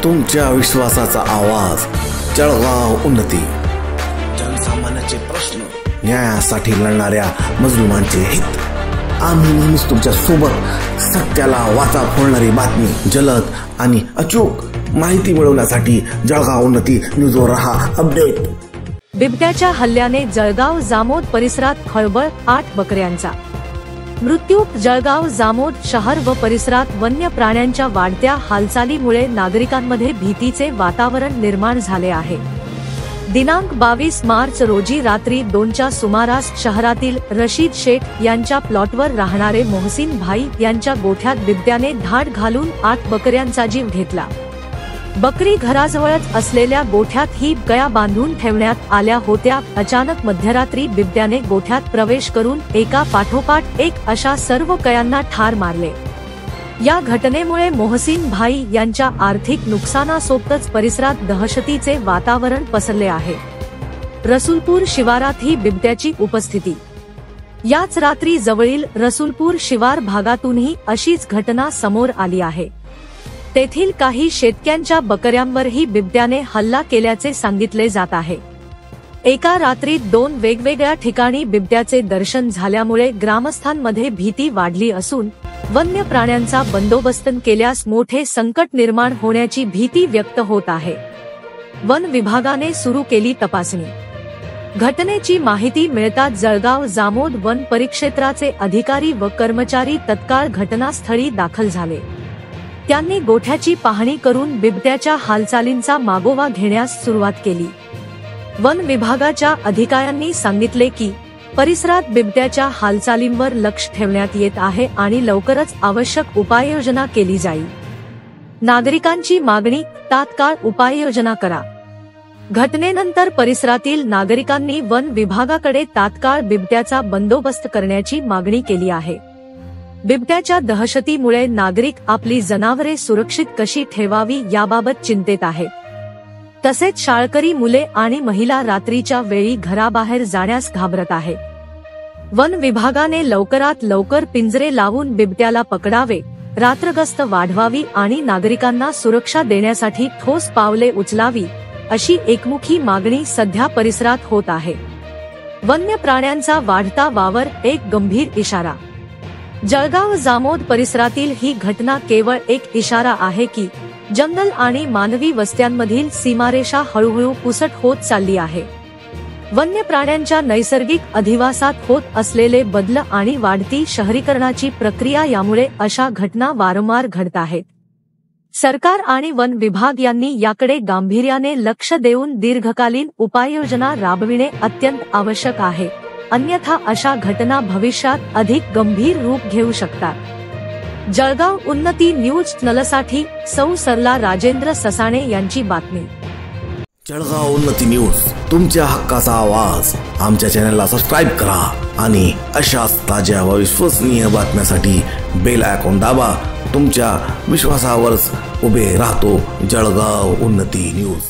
तुमच्या विश्वासाचा आवाज, जळगाव उन्नती। जनसामान्याचे प्रश्न, न्यायासाठी लढणाऱ्या मजलुमांचे हित। आम्ही नेहमीच तुमच्या सोबत। सत्याला वाचा फोडणारी बातमी, जलद आणि अचूक माहिती मिळवण्यासाठी जळगाव उन्नती न्यूजवर रहा अपडेट। बिबट्याच्या हल्ल्याने जळगाव जामोद परिसरात खळबळ, 8 बकऱ्यांचा मृत्यू। जळगाव जामोद शहर व परिसरात वन्य प्राण्यांच्या वाढत्या हालचालीमुळे नागरिकांमध्ये भीतीचे वातावरण निर्माण झाले आहे। दिनांक 22 मार्च रोजी रात्री 2च्या सुमारास शहरातील रशीद शेख यांच्या प्लॉटवर राहणारे मोहसिन भाई यांच्या गोठ्यात बिबट्याने धाड घालून 8 बकऱ्यांचा जीव घेतला। बकरी घराजवळच असलेल्या गोठ्यात ही गया बांधून ठेवण्यात आल्या होत्या। अचानक मध्यरात्री बिबट्याने गोठ्यात प्रवेश करून एका पाठोपाठ एक अशा सर्व गयांना ठार मारले। या घटनेमुळे मोहसिन भाई यांच्या आर्थिक नुकसानासोबतच परिसरात दहशतीचे वातावरण पसरले आहे। रसूलपूर शिवारात ही बिबट्याची उपस्थिती। याच रात्री जवळील रसूलपूर शिवार भागातूनही अशीच घटना समोर आली आहे। तेथील काही शेतकऱ्यांच्या बकऱ्यांवरही बिबट्याने हल्ला केल्याचे सांगितले जात आहे। एका रात्रीत 2 वेगवेगळ्या ठिकाणी बिबट्याचे दर्शन झाल्यामुळे ग्रामस्थांमध्ये भीती वाढली असून वन्य प्राण्यांचा बंदोबस्त केल्यास मोठे संकट निर्माण होण्याची भीती व्यक्त होत आहे। वन विभागाने सुरू केली तपासणी। घटनेची माहिती मिळताच जळगाव जामोद वन परिक्षेत्राचे अधिकारी व कर्मचारी तत्काळ घटनास्थळी दाखल झाले। त्यांनी गोठ्याची पाहणी करून बिबट्याच्या हालचालींचा मागोवा घेण्यास सुरुवात केली। वन विभागाच्या अधिकाऱ्यांनी सांगितले की परिसरात बिबट्याच्या हालचालींवर लक्ष ठेवण्यात येत आहे आणि लवकरच आवश्यक उपाययोजना केली जाईल। नागरिकांची मागणी, तात्काळ उपाययोजना करा। घटनेनंतर परिसरातील नागरिकांनी वन विभागाकडे तात्काळ बिबट्याचा बंदोबस्त करण्याची मागणी केली आहे। बिबट्याच्या दहशतीमुळे नागरिक आपली जनावरे सुरक्षित कशी ठेवावी याबाबत चिंतेत आहेत। तसेच शाळकरी मुले आणि महिला रात्रीच्या वेळी घराबाहेर जाण्यास घाबरत आहेत। वन विभागाने लवकरात लवकर पिंजरे लावून बिबट्याला पकडावे, रात्रगस्त वाढवावी आणि नागरिकांना सुरक्षा देण्यासाठी ठोस पावले उचलावी, अशी एकमुखी मागणी सध्या परिसरात होत आहे। वन्य प्राण्यांचा वाढता वावर एक गंभीर इशारा। जळगाव जामोद परिसरातील ही घटना केवळ एक इशारा आहे की जंगल आणि मानवी वस्त्यांमधील सीमारेषा हळूहळू पुसट होत चालली आहे। वन्य प्राण्यांच्या नैसर्गिक अधिवासात होत असलेले बदल आणि वाढती शहरीकरणाची प्रक्रिया यामुळे अशा घटना वारंवार घडत आहेत। सरकार आणि वन विभाग यांनी याकडे गांभीर्याने लक्ष देऊन दीर्घकालीन उपाययोजना राबविणे अत्यंत आवश्यक आहे, अन्यथा अशा घटना भविष्यात अधिक गंभीर रूप घेऊ शकतात। जळगाव उन्नती न्यूज चॅनलसाठी सौ सरला राजेंद्र ससाणे यांची बातमी। जळगाव उन्नती न्यूज, तुमच्या हक्काचा आवाज। आमच्या चॅनलला सबस्क्राइब करा आणि अशाच ताज्या व विश्वसनीय बातम्यांसाठी बेल आयकॉन दाबा। तुमच्या विश्वासावरच उभे राहतो जळगाव उन्नती न्यूज।